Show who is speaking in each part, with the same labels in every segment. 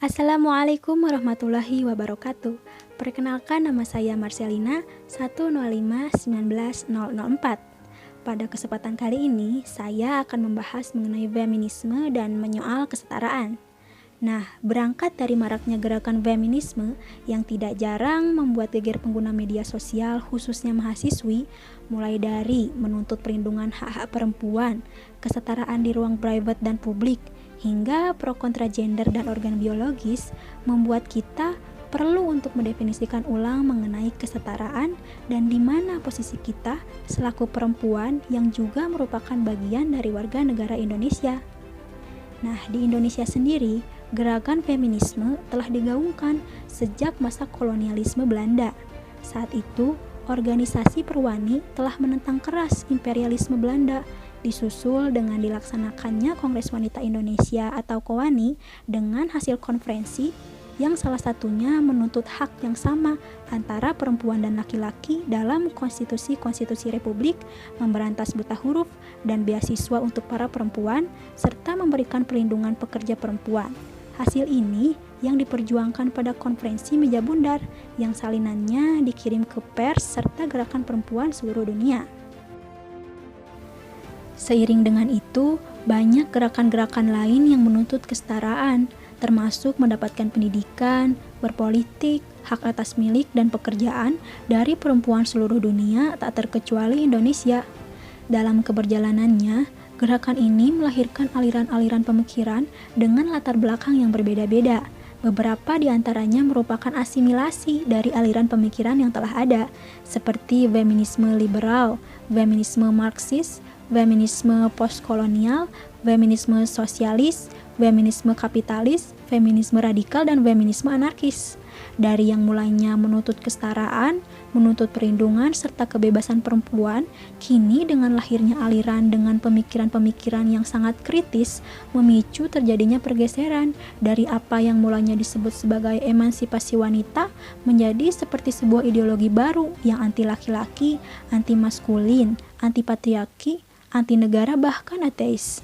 Speaker 1: Assalamualaikum warahmatullahi wabarakatuh. Perkenalkan, nama saya Marcelina 105190004. Pada kesempatan kali ini, saya akan membahas mengenai feminisme dan menyoal kesetaraan. Nah, berangkat dari maraknya gerakan feminisme yang tidak jarang membuat geger pengguna media sosial, khususnya mahasiswi, mulai dari menuntut perlindungan hak-hak perempuan, kesetaraan di ruang private dan publik, hingga pro kontra gender dan organ biologis, membuat kita perlu untuk mendefinisikan ulang mengenai kesetaraan dan di mana posisi kita selaku perempuan yang juga merupakan bagian dari warga negara Indonesia. Nah, di Indonesia sendiri, gerakan feminisme telah digaungkan sejak masa kolonialisme Belanda. Saat itu, organisasi perwani telah menentang keras imperialisme Belanda, disusul dengan dilaksanakannya Kongres Wanita Indonesia atau KOWANI dengan hasil konferensi yang salah satunya menuntut hak yang sama antara perempuan dan laki-laki dalam konstitusi Republik, memberantas buta huruf dan beasiswa untuk para perempuan, serta memberikan perlindungan pekerja perempuan. Hasil ini yang diperjuangkan pada konferensi meja bundar yang salinannya dikirim ke pers serta gerakan perempuan seluruh dunia. Seiring dengan itu, banyak gerakan-gerakan lain yang menuntut kesetaraan, termasuk mendapatkan pendidikan, berpolitik, hak atas milik dan pekerjaan dari perempuan seluruh dunia tak terkecuali Indonesia. Dalam keberjalanannya, gerakan ini melahirkan aliran-aliran pemikiran dengan latar belakang yang berbeda-beda. Beberapa di antaranya merupakan asimilasi dari aliran pemikiran yang telah ada, seperti feminisme liberal, feminisme marxis, feminisme postkolonial, feminisme sosialis, feminisme kapitalis, feminisme radikal, dan feminisme anarkis. Dari yang mulanya menuntut kesetaraan, menuntut perlindungan, serta kebebasan perempuan, kini dengan lahirnya aliran dengan pemikiran-pemikiran yang sangat kritis, memicu terjadinya pergeseran dari apa yang mulanya disebut sebagai emansipasi wanita, menjadi seperti sebuah ideologi baru yang anti laki-laki, anti maskulin, anti patriarki, anti negara, bahkan ateis.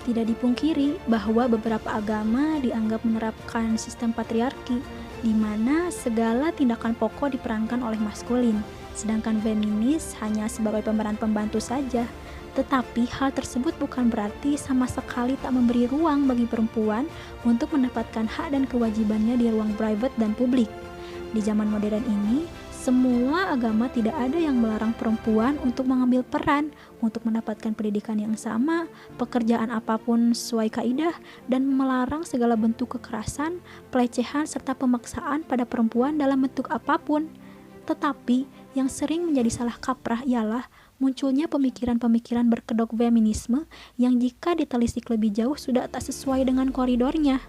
Speaker 1: Tidak dipungkiri bahwa beberapa agama dianggap menerapkan sistem patriarki, di mana segala tindakan pokok diperankan oleh maskulin, sedangkan feminis hanya sebagai pemeran pembantu saja. Tetapi hal tersebut bukan berarti sama sekali tak memberi ruang bagi perempuan untuk mendapatkan hak dan kewajibannya di ruang private dan publik. Di zaman modern ini, semua agama tidak ada yang melarang perempuan untuk mengambil peran, untuk mendapatkan pendidikan yang sama, pekerjaan apapun sesuai kaidah, dan melarang segala bentuk kekerasan, pelecehan, serta pemaksaan pada perempuan dalam bentuk apapun. Tetapi, yang sering menjadi salah kaprah ialah munculnya pemikiran-pemikiran berkedok feminisme yang jika ditelisik lebih jauh sudah tak sesuai dengan koridornya.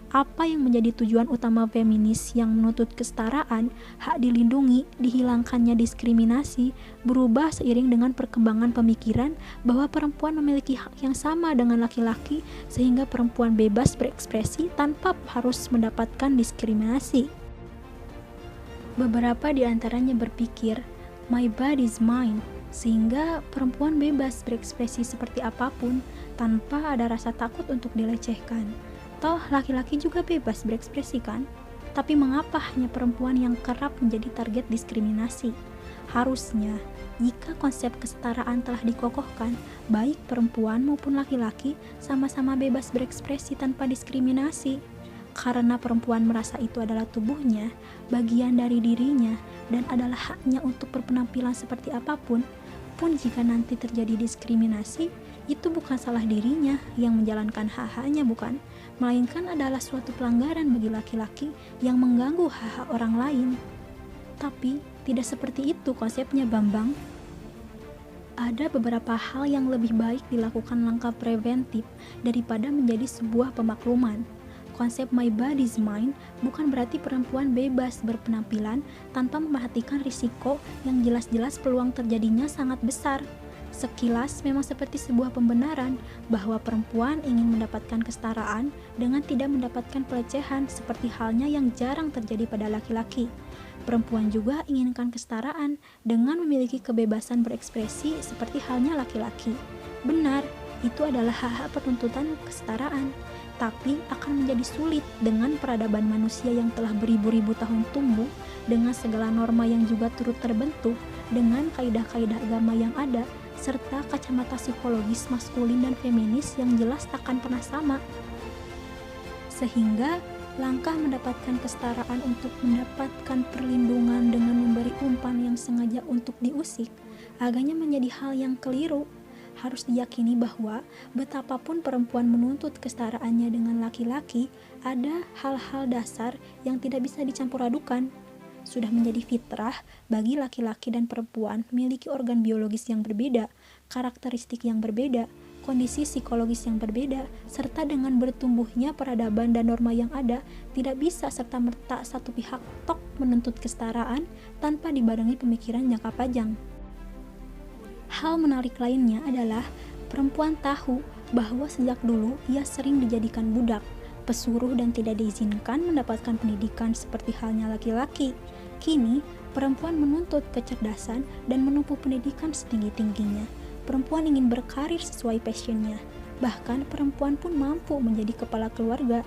Speaker 1: Apa yang menjadi tujuan utama feminis yang menuntut kesetaraan, hak dilindungi, dihilangkannya diskriminasi, berubah seiring dengan perkembangan pemikiran bahwa perempuan memiliki hak yang sama dengan laki-laki sehingga perempuan bebas berekspresi tanpa harus mendapatkan diskriminasi. Beberapa di antaranya berpikir, my body is mine, sehingga perempuan bebas berekspresi seperti apapun tanpa ada rasa takut untuk dilecehkan. Toh laki-laki juga bebas berekspresi kan? Tapi mengapa hanya perempuan yang kerap menjadi target diskriminasi? Harusnya, jika konsep kesetaraan telah dikokohkan, baik perempuan maupun laki-laki sama-sama bebas berekspresi tanpa diskriminasi. Karena perempuan merasa itu adalah tubuhnya, bagian dari dirinya, dan adalah haknya untuk berpenampilan seperti apapun, pun jika nanti terjadi diskriminasi, itu bukan salah dirinya yang menjalankan hak-haknya, bukan? Melainkan adalah suatu pelanggaran bagi laki-laki yang mengganggu hak-hak orang lain. Tapi, tidak seperti itu konsepnya, Bambang. Ada beberapa hal yang lebih baik dilakukan langkah preventif daripada menjadi sebuah pemakluman. Konsep my body is mine bukan berarti perempuan bebas berpenampilan tanpa memperhatikan risiko yang jelas-jelas peluang terjadinya sangat besar. Sekilas memang seperti sebuah pembenaran bahwa perempuan ingin mendapatkan kesetaraan dengan tidak mendapatkan pelecehan seperti halnya yang jarang terjadi pada laki-laki. Perempuan juga inginkan kesetaraan dengan memiliki kebebasan berekspresi seperti halnya laki-laki. Benar, itu adalah hak-hak penuntutan kesetaraan. tapi akan menjadi sulit dengan peradaban manusia yang telah beribu-ribu tahun tumbuh, dengan segala norma yang juga turut terbentuk, dengan kaidah-kaidah agama yang ada, serta kacamata psikologis maskulin dan feminis yang jelas takkan pernah sama. Sehingga langkah mendapatkan kesetaraan untuk mendapatkan perlindungan dengan memberi umpan yang sengaja untuk diusik agaknya menjadi hal yang keliru. Harus diyakini bahwa betapapun perempuan menuntut kesetaraannya dengan laki-laki, ada hal-hal dasar yang tidak bisa dicampur adukan. Sudah menjadi fitrah bagi laki-laki dan perempuan memiliki organ biologis yang berbeda, karakteristik yang berbeda, kondisi psikologis yang berbeda, serta dengan bertumbuhnya peradaban dan norma yang ada, tidak bisa serta-merta satu pihak tok menuntut kesetaraan tanpa dibarengi pemikiran jangka panjang. Hal menarik lainnya adalah perempuan tahu bahwa sejak dulu ia sering dijadikan budak, pesuruh dan tidak diizinkan mendapatkan pendidikan seperti halnya laki-laki. Kini, perempuan menuntut kecerdasan dan menempuh pendidikan setinggi-tingginya. Perempuan ingin berkarir sesuai passionnya, bahkan perempuan pun mampu menjadi kepala keluarga,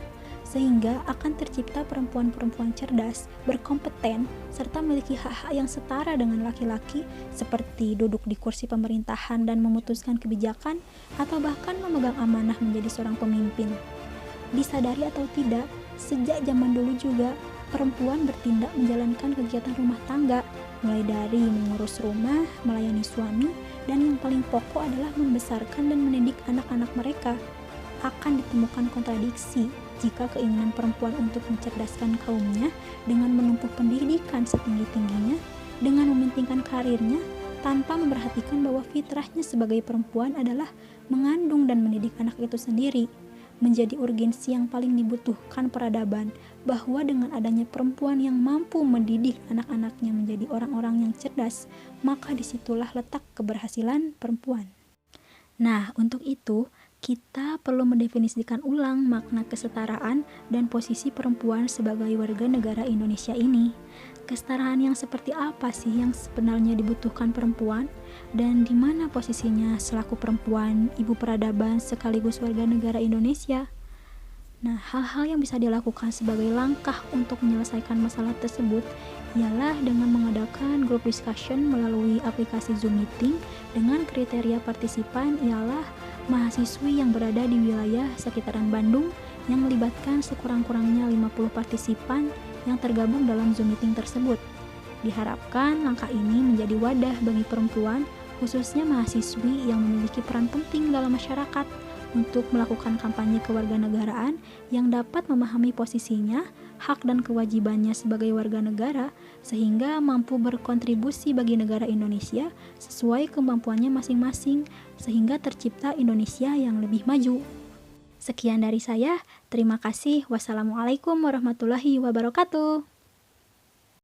Speaker 1: sehingga akan tercipta perempuan-perempuan cerdas, berkompeten, serta memiliki hak-hak yang setara dengan laki-laki, seperti duduk di kursi pemerintahan dan memutuskan kebijakan, atau bahkan memegang amanah menjadi seorang pemimpin. Disadari atau tidak, sejak zaman dulu juga, perempuan bertindak menjalankan kegiatan rumah tangga, mulai dari mengurus rumah, melayani suami, dan yang paling pokok adalah membesarkan dan mendidik anak-anak mereka. Akan ditemukan kontradiksi jika keinginan perempuan untuk mencerdaskan kaumnya dengan menempuh pendidikan setinggi-tingginya, dengan mementingkan karirnya, tanpa memperhatikan bahwa fitrahnya sebagai perempuan adalah mengandung dan mendidik anak itu sendiri. Menjadi urgensi yang paling dibutuhkan peradaban, bahwa dengan adanya perempuan yang mampu mendidik anak-anaknya menjadi orang-orang yang cerdas, maka disitulah letak keberhasilan perempuan. Nah, untuk itu, kita perlu mendefinisikan ulang makna kesetaraan dan posisi perempuan sebagai warga negara Indonesia ini. Kesetaraan yang seperti apa sih yang sebenarnya dibutuhkan perempuan, dan di mana posisinya selaku perempuan, ibu peradaban sekaligus warga negara Indonesia? Nah, hal-hal yang bisa dilakukan sebagai langkah untuk menyelesaikan masalah tersebut ialah dengan mengadakan group discussion melalui aplikasi Zoom Meeting dengan kriteria partisipan ialah mahasiswi yang berada di wilayah sekitaran Bandung yang melibatkan sekurang-kurangnya 50 partisipan yang tergabung dalam Zoom Meeting tersebut. Diharapkan langkah ini menjadi wadah bagi perempuan, khususnya mahasiswi yang memiliki peran penting dalam masyarakat, untuk melakukan kampanye kewarganegaraan yang dapat memahami posisinya, hak dan kewajibannya sebagai warga negara, sehingga mampu berkontribusi bagi negara Indonesia sesuai kemampuannya masing-masing, sehingga tercipta Indonesia yang lebih maju. Sekian dari saya, terima kasih. Wassalamualaikum warahmatullahi wabarakatuh.